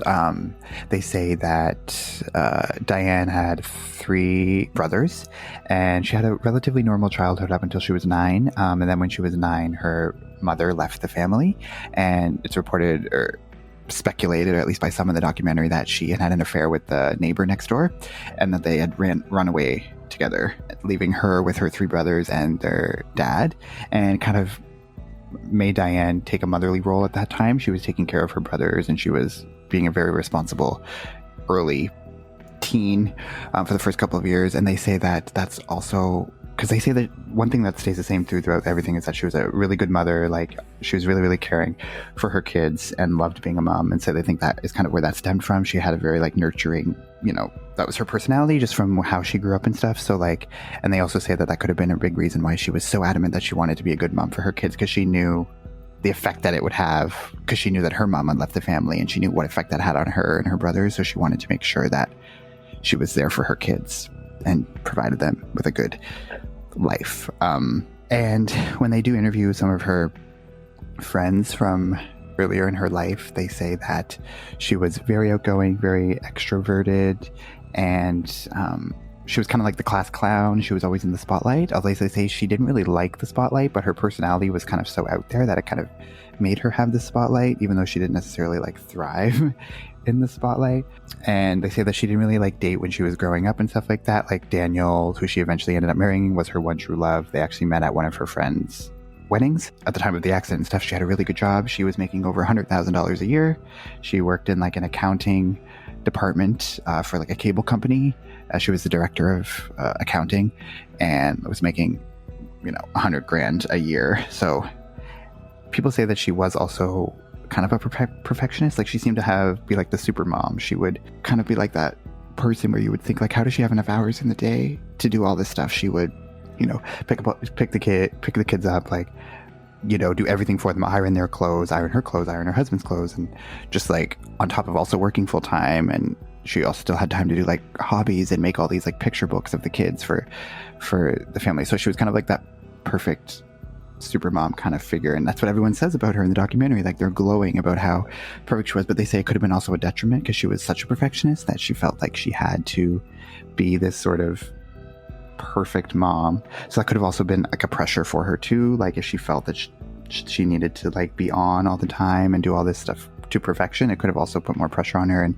They say that Diane had 3 brothers, and she had a relatively normal childhood up until she was 9. And then when she was 9, her mother left the family, and it's reported or speculated, or at least by some in the documentary, that she had an affair with the neighbor next door, and that they had run away together, leaving her with her 3 brothers and their dad, and kind of made Diane take a motherly role at that time. She was taking care of her brothers, and she was being a very responsible early teen for the first couple of years. And they say that that's also because they say that one thing that stays the same throughout everything is that she was a really good mother. Like she was really, really caring for her kids and loved being a mom. And so they think that is kind of where that stemmed from. She had a very like nurturing, you know, that was her personality just from how she grew up and stuff. So like, and they also say that that could have been a big reason why she was so adamant that she wanted to be a good mom for her kids, because she knew the effect that it would have, because she knew that her mom had left the family and she knew what effect that had on her and her brothers. So she wanted to make sure that she was there for her kids and provided them with a good life. And when they do interview some of her friends from earlier in her life, they say that she was very outgoing, very extroverted, and she was kind of like the class clown. She was always in the spotlight. Although they say she didn't really like the spotlight, but her personality was kind of so out there that it kind of made her have the spotlight, even though she didn't necessarily like thrive in the spotlight. And they say that she didn't really like date when she was growing up and stuff like that. Like Daniel, who she eventually ended up marrying, was her one true love. They actually met at one of her friends' weddings. At the time of the accident and stuff, she had a really good job. She was making over $100,000 a year. She worked in like an accounting department for like a cable company. She was the director of accounting, and was making, you know, $100,000 a year. So people say that she was also kind of a perfectionist. Like she seemed to be like the super mom. She would kind of be like that person where you would think like, how does she have enough hours in the day to do all this stuff? She would, you know, pick the kids up, like do everything for them, iron their clothes, iron her clothes, iron her husband's clothes, and just like on top of also working full time. And she also still had time to do like hobbies and make all these like picture books of the kids for the family. So she was kind of like that perfect super mom kind of figure, and that's what everyone says about her in the documentary. Like, they're glowing about how perfect she was, but they say it could have been also a detriment because she was such a perfectionist that she felt like she had to be this sort of perfect mom. So that could have also been like a pressure for her too, like if she felt that she needed to like be on all the time and do all this stuff to perfection, it could have also put more pressure on her. And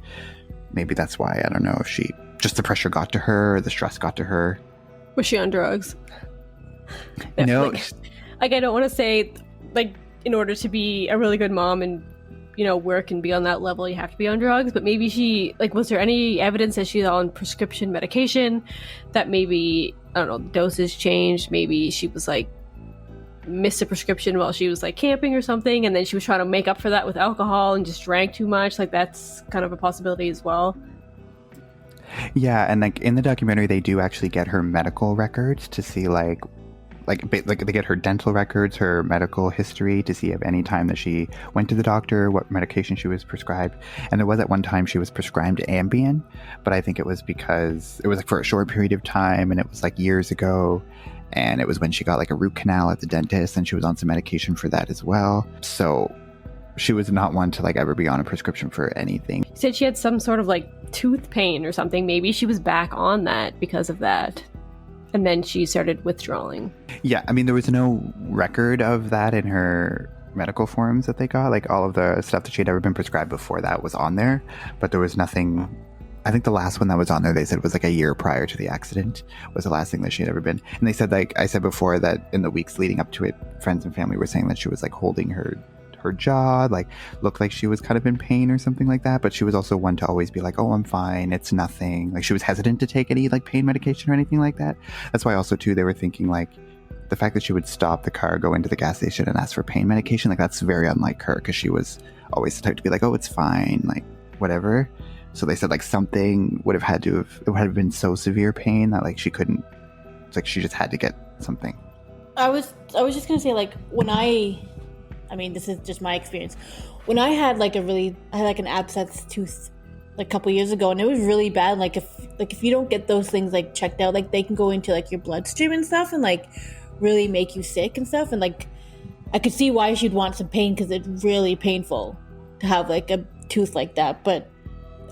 maybe that's why, I don't know if she just the pressure got to her or the stress got to her. Was she on drugs? No, like I don't want to say like in order to be a really good mom and work and be on that level you have to be on drugs, but maybe she like, was there any evidence that she's on prescription medication that maybe, I don't know, dosage changed, maybe she was like missed a prescription while she was like camping or something, and then she was trying to make up for that with alcohol and just drank too much? Like, that's kind of a possibility as well. Yeah, and like in the documentary they do actually get her medical records to see like they get her dental records, her medical history to see if any time that she went to the doctor, what medication she was prescribed. And there was at one time she was prescribed Ambien, but I think it was because it was like for a short period of time and it was like years ago. And it was when she got like a root canal at the dentist and she was on some medication for that as well. So she was not one to like ever be on a prescription for anything. She said she had some sort of like tooth pain or something. Maybe she was back on that because of that. And then she started withdrawing. Yeah, I mean, there was no record of that in her medical forms that they got. Like, all of the stuff that she had ever been prescribed before that was on there, but there was nothing. I think the last one that was on there, they said was like a year prior to the accident was the last thing that she had ever been. And they said, like I said before, that in the weeks leading up to it, friends and family were saying that she was like holding her jaw, like looked like she was kind of in pain or something like that. But she was also one to always be like, oh, I'm fine, it's nothing. Like, she was hesitant to take any like pain medication or anything like that. That's why also too they were thinking like the fact that she would stop the car, go into the gas station and ask for pain medication, like that's very unlike her, because she was always the type to be like, oh, it's fine, like whatever. So they said like something would have been so severe pain that like she couldn't, it's like she just had to get something. I was just gonna say, like, when I mean, this is just my experience. When I had like an abscess tooth like a couple years ago, and it was really bad. Like if you don't get those things like checked out, like they can go into like your bloodstream and stuff, and like really make you sick and stuff. And like I could see why she'd want some pain, because it's really painful to have like a tooth like that. But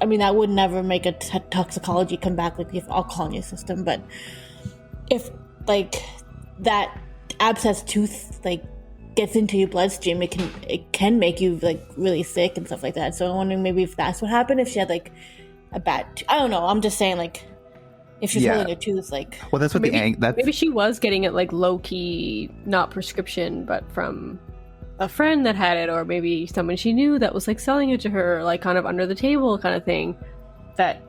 I mean, that would never make a toxicology come back like if alcohol in your system. But if like that abscess tooth like gets into your bloodstream, it can make you like really sick and stuff like that. So I'm wondering maybe if that's what happened, if she had like a bad I don't know, I'm just saying, like, if she's holding her tooth, like, well, that's what maybe she was getting it like low-key, not prescription, but from a friend that had it, or maybe someone she knew that was like selling it to her, like kind of under the table kind of thing that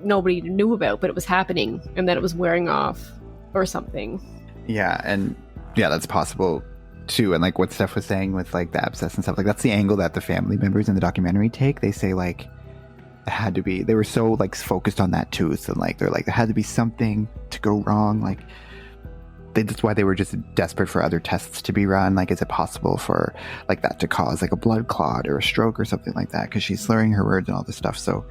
nobody knew about, but it was happening and that it was wearing off or something. Yeah, and yeah, that's possible too. And like what Steph was saying with like the abscess and stuff, like that's the angle that the family members in the documentary take. They say like it had to be, they were so like focused on that tooth, and like they're like there had to be something to go wrong. Like that's why they were just desperate for other tests to be run. Like, is it possible for like that to cause like a blood clot or a stroke or something like that, because she's slurring her words and all this stuff. So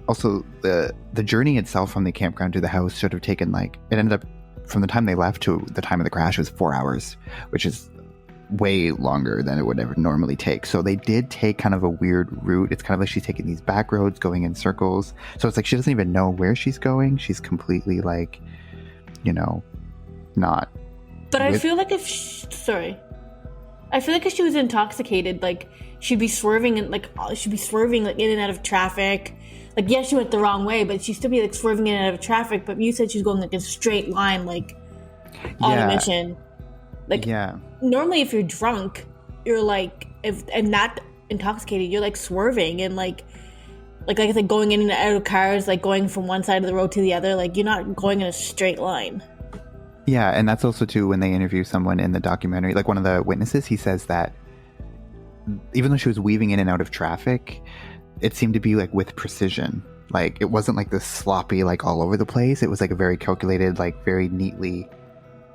also the journey itself from the campground to the house should have taken like, it ended up from the time they left to the time of the crash was 4 hours, which is way longer than it would ever normally take. So they did take kind of a weird route. It's kind of like she's taking these back roads going in circles. So it's like she doesn't even know where she's going. She's completely like, not. But I feel like if she was intoxicated, like she'd be swerving in and out of traffic. Like, yes, she went the wrong way, but she'd still be like swerving in and out of traffic. But you said she's going like a straight line, like on a mission. Like, yeah. Normally, if you're drunk, you're like, and not intoxicated, you're like swerving and like I said, going in and out of cars, like going from one side of the road to the other. Like, you're not going in a straight line. Yeah, and that's also too when they interview someone in the documentary, like one of the witnesses, he says that even though she was weaving in and out of traffic, it seemed to be like with precision. Like, it wasn't like this sloppy, like all over the place. It was like a very calculated, like very neatly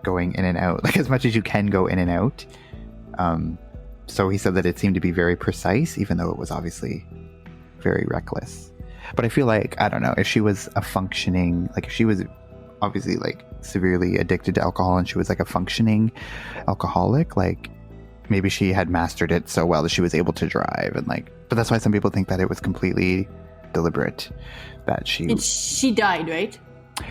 going in and out, like as much as you can go in and out. So he said that it seemed to be very precise, even though it was obviously very reckless. But I feel like, I don't know, if she was a functioning, like if she was obviously like severely addicted to alcohol and she was like a functioning alcoholic, like maybe she had mastered it so well that she was able to drive, and like, but that's why some people think that it was completely deliberate, that she died, right?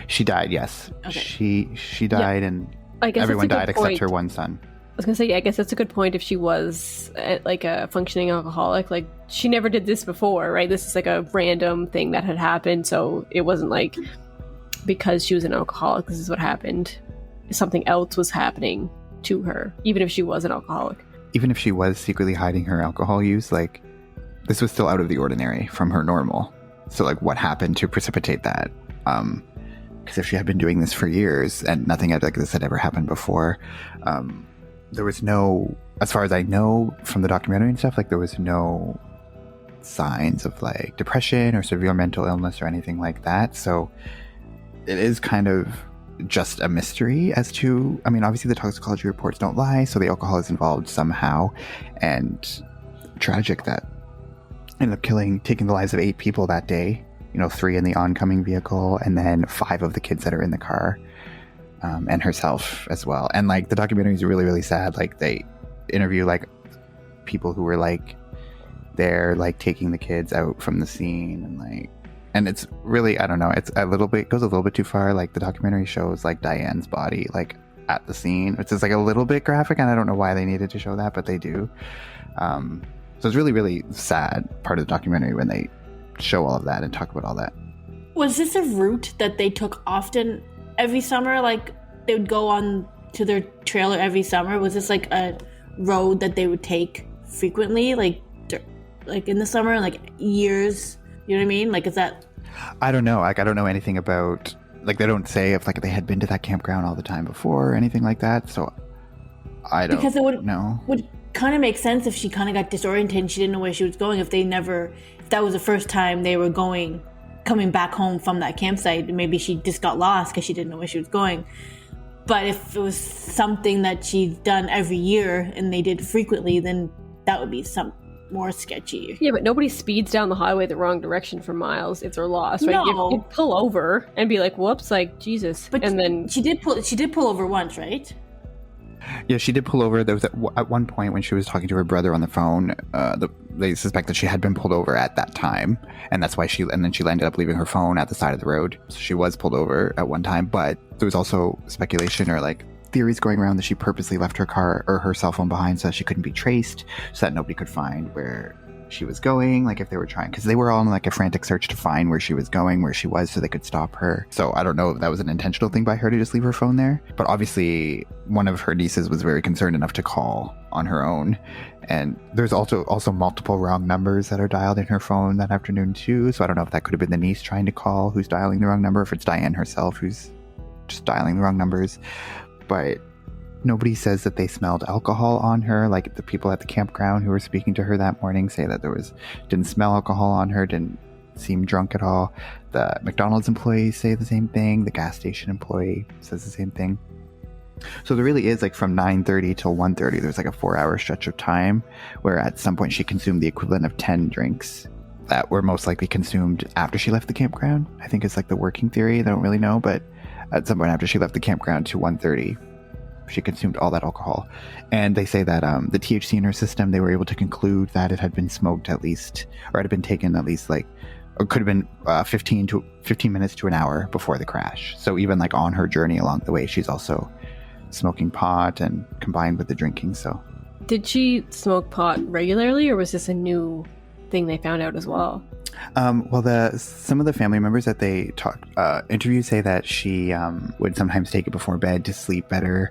She died, yes. Okay. She died, and I guess everyone that's a died good point. except her one son. I was gonna say, yeah, I guess that's a good point. If she was like a functioning alcoholic, like she never did this before, right? This is like a random thing that had happened, so it wasn't like because she was an alcoholic, this is what happened. Something else was happening to her, even if she was an alcoholic. Even if she was secretly hiding her alcohol use, like this was still out of the ordinary from her normal. So like what happened to precipitate that? Because if she had been doing this for years and nothing like this had ever happened before, there was no, as far as I know from the documentary and stuff, like there was no signs of like depression or severe mental illness or anything like that. So it is kind of just a mystery as to, I mean, obviously the toxicology reports don't lie, so the alcohol is involved somehow, and tragic that ended up taking the lives of 8 people that day, 3 in the oncoming vehicle, and then 5 of the kids that are in the car, and herself as well. And like the documentary is really, really sad. Like they interview like people who were like there, like taking the kids out from the scene, and it's really, I don't know, it's goes a little bit too far. Like the documentary shows like Diane's body like at the scene, which is like a little bit graphic, and I don't know why they needed to show that, but they do. So it's really, really sad part of the documentary when they show all of that and talk about all that. Was this a route that they took often every summer? Like they would go on to their trailer every summer? Was this like a road that they would take frequently, like in the summer, like years? You know what I mean? Like, is that? I don't know. Like, I don't know anything about. Like, they don't say if like they had been to that campground all the time before or anything like that. So I don't. Because it would kind of make sense if she kind of got disoriented and she didn't know where she was going. If that was the first time they were coming back home from that campsite, maybe she just got lost because she didn't know where she was going. But if it was something that she'd done every year and they did frequently, then that would be some more sketchy. Yeah, but nobody speeds down the highway the wrong direction for miles if they're lost, right? No. You pull over and be like, whoops, like Jesus. But and then she did pull over once, right? Yeah, she did pull over. There was at one point when she was talking to her brother on the phone, they suspect that she had been pulled over at that time, and that's why she ended up leaving her phone at the side of the road. So she was pulled over at one time, but there was also speculation or like theories going around that she purposely left her car or her cell phone behind so that she couldn't be traced, so that nobody could find where she was going, like if they were trying, because they were all in like a frantic search to find where she was going, where she was, so they could stop her. So I don't know if that was an intentional thing by her to just leave her phone there, but obviously one of her nieces was very concerned enough to call on her own. And there's also multiple wrong numbers that are dialed in her phone that afternoon too, so I don't know if that could have been the niece trying to call who's dialing the wrong number, if it's Diane herself who's just dialing the wrong numbers. But nobody says that they smelled alcohol on her. Like the people at the campground who were speaking to her that morning say that didn't smell alcohol on her, didn't seem drunk at all. The McDonald's employees say the same thing. The gas station employee says the same thing. So there really is, like, from 9:30 till 1:30, there's like a 4-hour stretch of time where at some point she consumed the equivalent of 10 drinks that were most likely consumed after she left the campground. I think it's like the working theory. They don't really know, but at some point after she left the campground to 1:30, she consumed all that alcohol. And they say that the THC in her system, they were able to conclude that it had been smoked at least, or had been taken at least like, or could have been 15 minutes to an hour before the crash. So even like on her journey along the way, she's also smoking pot and combined with the drinking. So did she smoke pot regularly, or was this a new thing they found out as well? Well, some of the family members that they interviewed say that she would sometimes take it before bed to sleep better.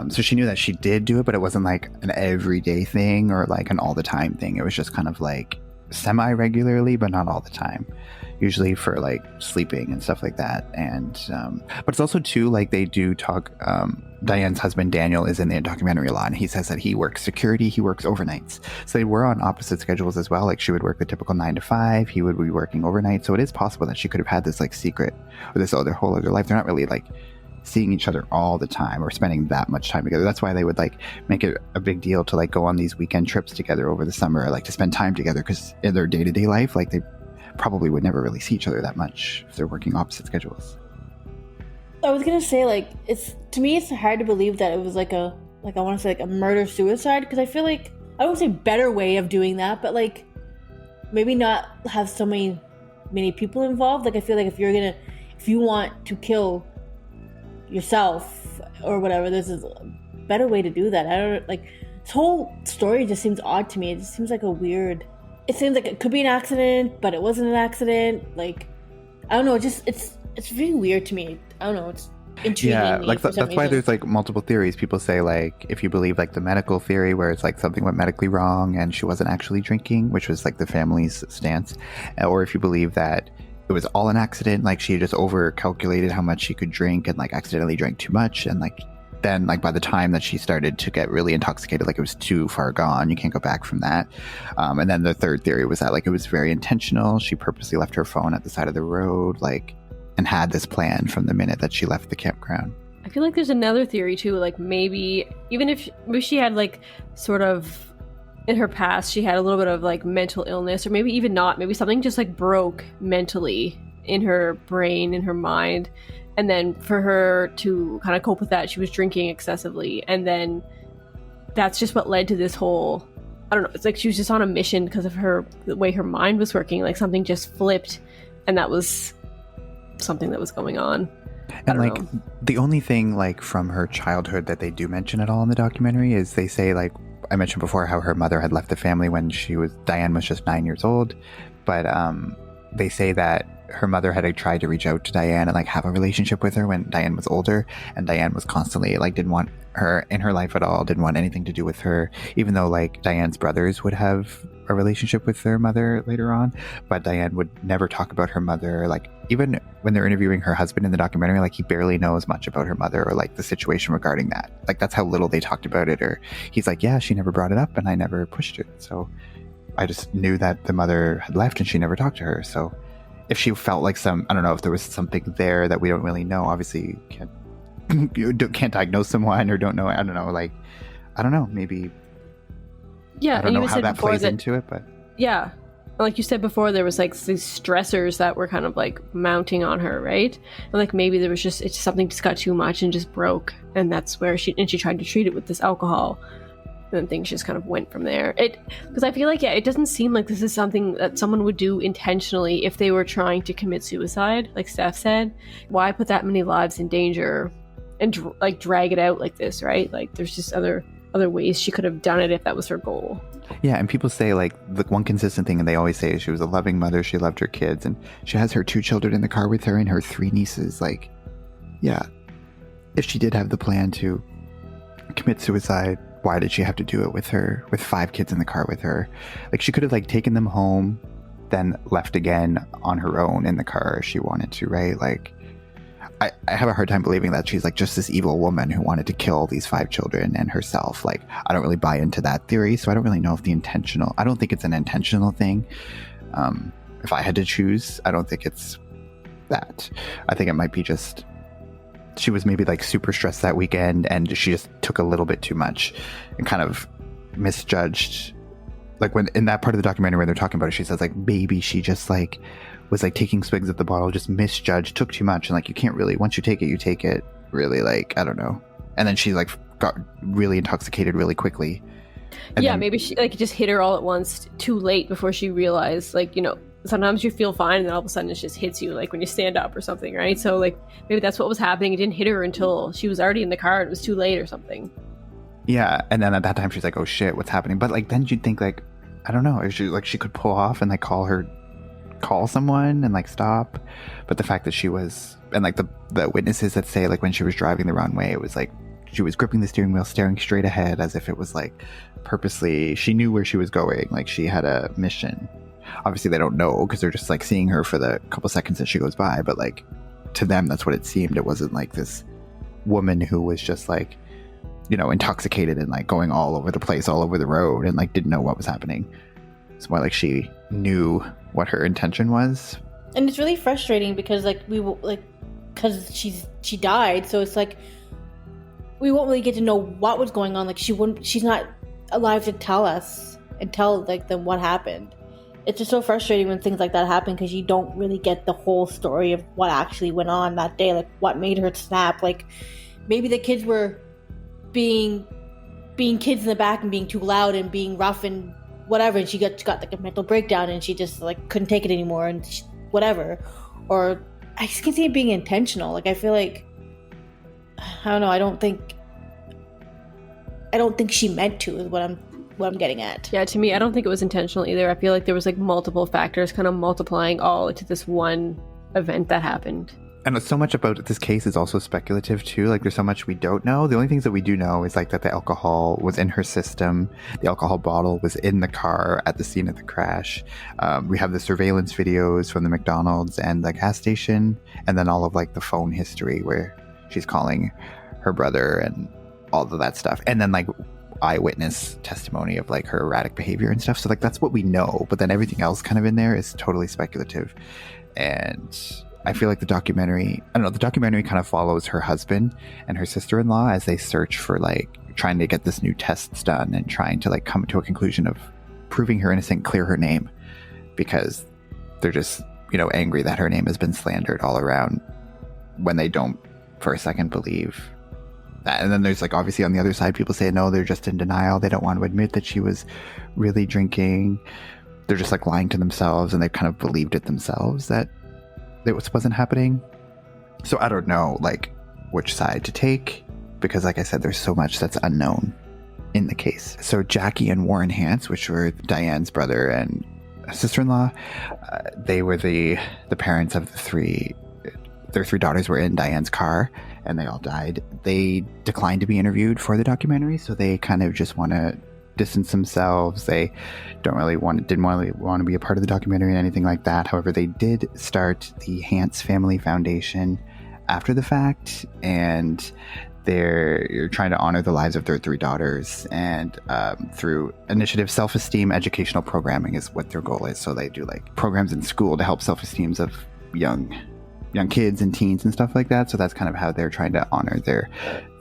So she knew that she did do it, but it wasn't like an everyday thing or like an all the time thing. It was just kind of like semi-regularly, but not all the time. Usually for like sleeping and stuff like that. And but it's also too, like, they do talk. Diane's husband Daniel is in the documentary a lot, and he says that he works security, he works overnights. So they were on opposite schedules as well. Like she would work the typical 9 to 5, he would be working overnight. So it is possible that she could have had this like secret or this whole other life. They're not really like seeing each other all the time or spending that much time together. That's why they would like make it a big deal to like go on these weekend trips together over the summer, like to spend time together, because in their day-to-day life, like they probably would never really see each other that much if they're working opposite schedules. I was gonna say, like, to me it's hard to believe that it was like I want to say like a murder-suicide, because I feel like, I won't say better way of doing that, but like maybe not have so many people involved. Like I feel like if you want to kill yourself or whatever, there's a better way to do that. I don't, like, this whole story just seems odd to me. It just seems like it seems like it could be an accident, but it wasn't an accident. Like, I don't know, it's really weird to me. I don't know, it's intriguing. Yeah, me like for some that's why reason. there's like multiple theories. People say like if you believe like the medical theory where it's like something went medically wrong and she wasn't actually drinking, which was like the family's stance, or if you believe that it was all an accident, like she just over calculated how much she could drink and like accidentally drank too much, and like then like by the time that she started to get really intoxicated, like it was too far gone, you can't go back from that. And then the third theory was that like it was very intentional, she purposely left her phone at the side of the road, like, and had this plan from the minute that she left the campground. I feel like there's another theory too, like maybe even if she had like sort of in her past she had a little bit of like mental illness, or maybe even not, maybe something just like broke mentally in her brain, in her mind, and then for her to kind of cope with that she was drinking excessively, and then that's just what led to this whole, I don't know, it's like she was just on a mission because of the way her mind was working, like something just flipped and that was something that was going on. And like the only thing like from her childhood that they do mention at all in the documentary is they say, like I mentioned before, how her mother had left the family when Diane was just 9 years old, but they say that her mother had tried to reach out to Diane and like have a relationship with her when Diane was older, and Diane was constantly like didn't want her in her life at all, didn't want anything to do with her, even though like Diane's brothers would have a relationship with their mother later on, but Diane would never talk about her mother. Like even when they're interviewing her husband in the documentary, like he barely knows much about her mother or like the situation regarding that. Like that's how little they talked about it. Or he's like, yeah, she never brought it up and I never pushed it, so I just knew that the mother had left and she never talked to her. So if she felt like I don't know if there was something there that we don't really know. Obviously you can't diagnose someone or don't know. I don't know, like I don't know, maybe. Yeah, I don't know how that plays into it, but yeah, like you said before, there was like these stressors that were kind of like mounting on her, right? And like maybe there was just something just got too much and just broke, and that's where she tried to treat it with this alcohol, and then things just kind of went from there. Because I feel like it doesn't seem like this is something that someone would do intentionally if they were trying to commit suicide, like Steph said. Why put that many lives in danger and like drag it out like this, right? Like there's just other ways she could have done it if that was her goal. Yeah, and people say like the one consistent thing, and they always say, is she was a loving mother, she loved her kids, and she has her 2 children in the car with her and her 3 nieces. Like, yeah, if she did have the plan to commit suicide, why did she have to do it with 5 kids in the car with her? Like she could have like taken them home, then left again on her own in the car if she wanted to, right? Like I have a hard time believing that she's like just this evil woman who wanted to kill these 5 children and herself. Like I don't really buy into that theory, so I don't really know if I don't think it's an intentional thing. If I had to choose, I don't think it's that. I think it might be just she was maybe like super stressed that weekend and she just took a little bit too much and kind of misjudged. Like when in that part of the documentary when they're talking about it, she says like maybe she just like was like taking swigs of the bottle, just misjudged, took too much, and like you can't really, once you take it really, like I don't know. And then she like got really intoxicated really quickly. And yeah, then, maybe she like just hit her all at once too late before she realized, like, you know, sometimes you feel fine and then all of a sudden it just hits you, like when you stand up or something, right? So like maybe that's what was happening. It didn't hit her until she was already in the car and it was too late or something. Yeah, and then at that time she's like, oh shit, what's happening? But like then you'd think like, I don't know, if she could pull off and like call someone and like stop. But the fact that she was, and like the witnesses that say like when she was driving the wrong way, it was like she was gripping the steering wheel, staring straight ahead as if it was like purposely, she knew where she was going, like she had a mission. Obviously they don't know because they're just like seeing her for the couple seconds that she goes by, but like to them that's what it seemed. It wasn't like this woman who was just like, you know, intoxicated and like going all over the place, all over the road, and like didn't know what was happening. It's more like she knew what her intention was. And it's really frustrating because like because she died. So it's like we won't really get to know what was going on. Like she's not alive to tell us and tell like them what happened. It's just so frustrating when things like that happen because you don't really get the whole story of what actually went on that day. Like what made her snap. Like maybe the kids were being kids in the back and being too loud and being rough and whatever, and she got like a mental breakdown and she just like couldn't take it anymore and whatever. Or I just can't see it being intentional. Like I feel like, I don't know, I don't think she meant to, is what I'm getting at. Yeah, to me, I don't think it was intentional either. I feel like there was like multiple factors kind of multiplying all into this one event that happened. And so much about this case is also speculative too. Like there's so much we don't know. The only things that we do know is like that the alcohol was in her system. The alcohol bottle was in the car at the scene of the crash. We have the surveillance videos from the McDonald's and the gas station. And then all of like the phone history where she's calling her brother and all of that stuff. And then like eyewitness testimony of like her erratic behavior and stuff. So like that's what we know. But then everything else kind of in there is totally speculative. And I feel like the documentary kind of follows her husband and her sister-in-law as they search for like trying to get this new tests done and trying to like come to a conclusion of proving her innocent, clear her name, because they're just, angry that her name has been slandered all around when they don't for a second believe that. And then there's like obviously on the other side, people say no, they're just in denial. They don't want to admit that she was really drinking. They're just like lying to themselves, and they've kind of believed it themselves that it wasn't happening. So I don't know like which side to take, because like I said, there's so much that's unknown in the case. So Jackie and Warren Hance, which were Diane's brother and sister-in-law, they were the parents of their three daughters were in Diane's car and they all died. They declined to be interviewed for the documentary, so they kind of just want to distance themselves. They didn't really want to be a part of the documentary or anything like that. However, they did start the Hance Family Foundation after the fact, and they're trying to honor the lives of their three daughters, and through initiative self-esteem educational programming is what their goal is. So they do like programs in school to help self-esteems of young kids and teens and stuff like that. So that's kind of how they're trying to honor their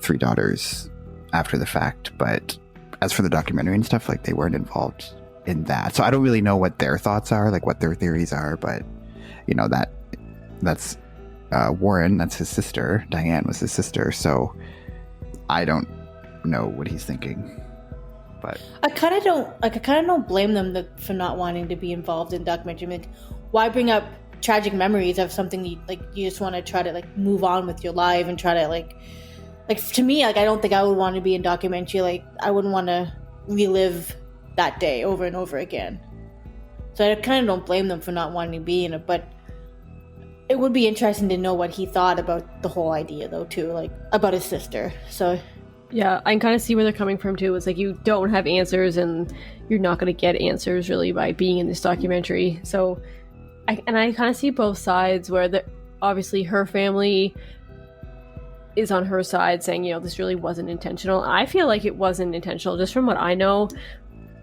three daughters after the fact. But as for the documentary and stuff, like they weren't involved in that. So I don't really know what their thoughts are, like what their theories are, but that's Warren, that's his sister. Diane was his sister. So I don't know what he's thinking. But I kind of don't blame them for not wanting to be involved in documentary. Like, why bring up tragic memories of something you just want to try to like move on with your life and try to like to me, like I don't think I would want to be in documentary. Like I wouldn't want to relive that day over and over again. So I kind of don't blame them for not wanting to be in it, but it would be interesting to know what he thought about the whole idea though too, like about his sister. So yeah, I can kind of see where they're coming from too. It's like you don't have answers and you're not going to get answers really by being in this documentary. So I kind of see both sides where obviously her family is on her side saying, this really wasn't intentional. I feel like it wasn't intentional. Just from what I know,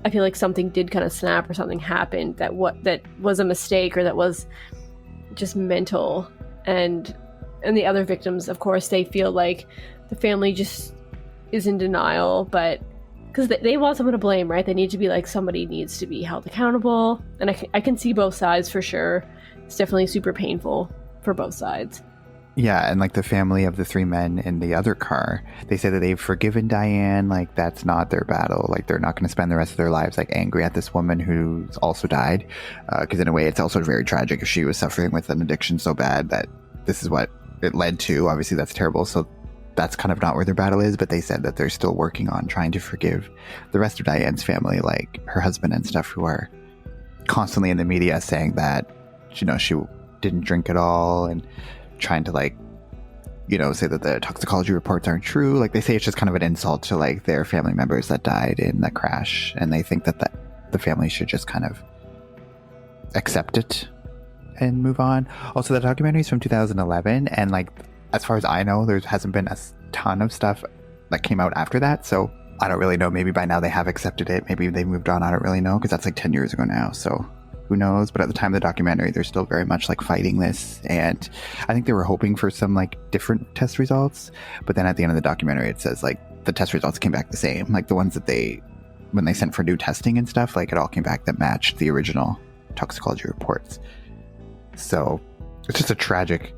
I feel like something did kind of snap or something happened that was a mistake or that was just mental. And the other victims, of course, they feel like the family just is in denial, but because they want someone to blame, right? They need to be like, somebody needs to be held accountable. And I can see both sides for sure. It's definitely super painful for both sides. yeah, and like the family of the three men in the other car, they say that they've forgiven Diane. Like that's not their battle. Like they're not going to spend the rest of their lives like angry at this woman who's also died. Because in a way, it's also very tragic if she was suffering with an addiction so bad that this is what it led to. Obviously, that's terrible. So that's kind of not where their battle is. But they said that they're still working on trying to forgive the rest of Diane's family, like her husband and stuff, who are constantly in the media saying that, she didn't drink at all and trying to say that the toxicology reports aren't true. Like they say it's just kind of an insult to like their family members that died in the crash, and they think that the family should just kind of accept it and move on. Also, the documentary is from 2011, and like as far as I know, there hasn't been a ton of stuff that came out after that. So I don't really know. Maybe by now they have accepted it. Maybe they moved on. I don't really know, because that's like 10 years ago now. So Who knows? But at the time of the documentary, they're still very much like fighting this. And I think they were hoping for some like different test results. But then at the end of the documentary, it says like the test results came back the same. Like the ones that when they sent for new testing and stuff, like it all came back that matched the original toxicology reports. So it's just a tragic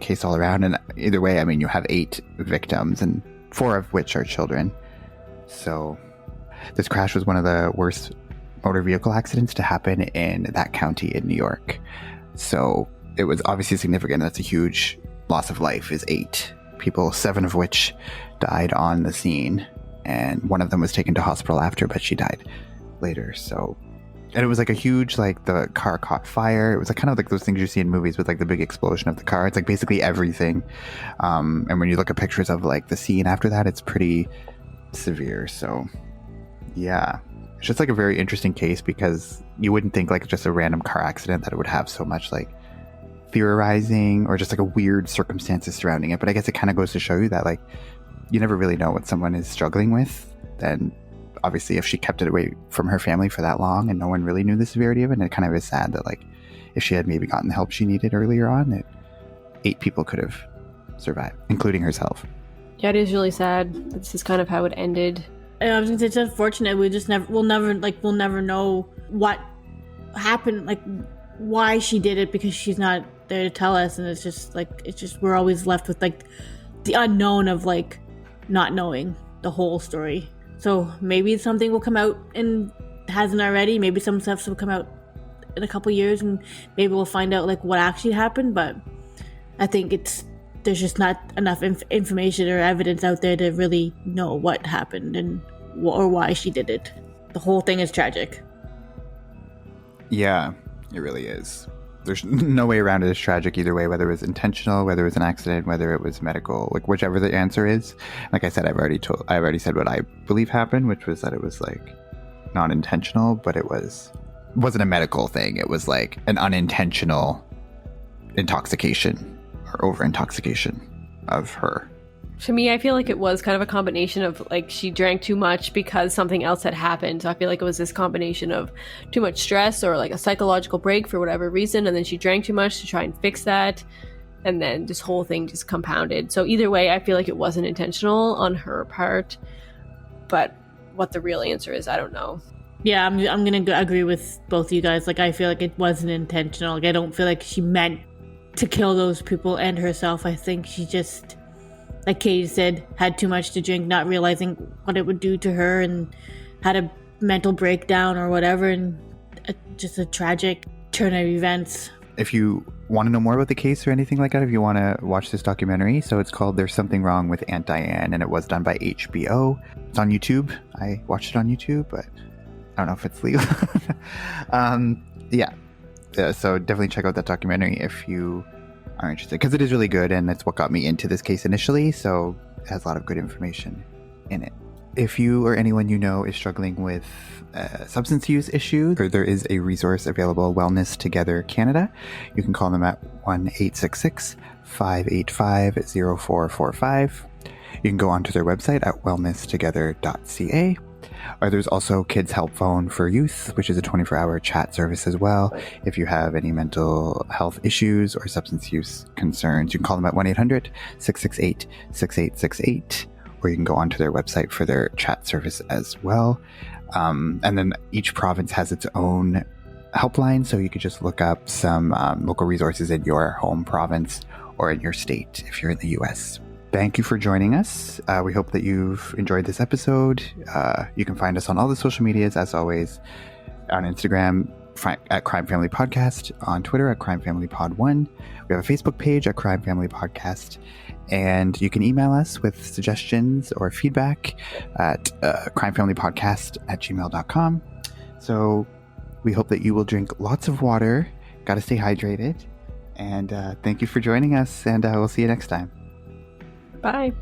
case all around. And either way, I mean, you have 8 victims and 4 of which are children. So this crash was one of the worst motor vehicle accidents to happen in that county in New York. So it was obviously significant. That's a huge loss of life, is 8 people, 7 of which died on the scene. And one of them was taken to hospital after, but she died later. So, and it was like a huge, like the car caught fire. It was like kind of like those things you see in movies with like the big explosion of the car. It's like basically everything. And when you look at pictures of like the scene after that, it's pretty severe. So yeah, it's just like a very interesting case because you wouldn't think like just a random car accident that it would have so much like theorizing or just like a weird circumstances surrounding it. But I guess it kind of goes to show you that like you never really know what someone is struggling with. Then obviously if she kept it away from her family for that long and no one really knew the severity of it, and it kind of is sad that like if she had maybe gotten the help she needed earlier on, that 8 people could have survived, including herself. Yeah, it is really sad. This is kind of how it ended. I was gonna say, it's unfortunate. We'll never know what happened, like why she did it, because she's not there to tell us, and it's just we're always left with like the unknown of like not knowing the whole story. So maybe something will come out and hasn't already. Maybe some stuff will come out in a couple years, and maybe we'll find out like what actually happened. But I think there's just not enough information or evidence out there to really know what happened and or why she did it. The whole thing is tragic. Yeah, it really is. There's no way around it. It's tragic either way, whether it was intentional, whether it was an accident, whether it was medical, like whichever the answer is. Like I said, I've already said what I believe happened, which was that it was like not intentional, but it wasn't a medical thing. It was like an unintentional intoxication or over intoxication of her. To me, I feel like it was kind of a combination of like she drank too much because something else had happened. So I feel like it was this combination of too much stress or like a psychological break for whatever reason, and then she drank too much to try and fix that, and then this whole thing just compounded. So either way, I feel like it wasn't intentional on her part, but what the real answer is, I don't know. Yeah, I'm gonna agree with both of you guys. Like, I feel like it wasn't intentional. Like, I don't feel like she meant to kill those people and herself. I think she just, like Katie said, had too much to drink, not realizing what it would do to her, and had a mental breakdown or whatever, and just a tragic turn of events. If you want to know more about the case or anything like that, if you want to watch this documentary, so it's called There's Something Wrong with Aunt Diane, and it was done by HBO. It's on YouTube. I watched it on YouTube, but I don't know if it's legal. So definitely check out that documentary if you are interested, because it is really good, and it's what got me into this case initially, so it has a lot of good information in it. If you or anyone you know is struggling with substance use issue, there is a resource available, Wellness Together Canada. You can call them at 1-866-585-0445. You can go onto their website at wellnesstogether.ca. Or there's also Kids Help Phone for Youth, which is a 24-hour chat service as well. If you have any mental health issues or substance use concerns, you can call them at 1-800-668-6868, or you can go onto their website for their chat service as well. And then each province has its own helpline, so you could just look up some local resources in your home province or in your state if you're in the US. Thank you for joining us. We hope that you've enjoyed this episode. You can find us on all the social medias, as always, on Instagram at Crime Family Podcast, on Twitter at Crime Family Pod 1. We have a Facebook page at Crime Family Podcast, and you can email us with suggestions or feedback at crimefamilypodcast@gmail.com. So we hope that you will drink lots of water. Got to stay hydrated. And thank you for joining us, and we'll see you next time. Bye.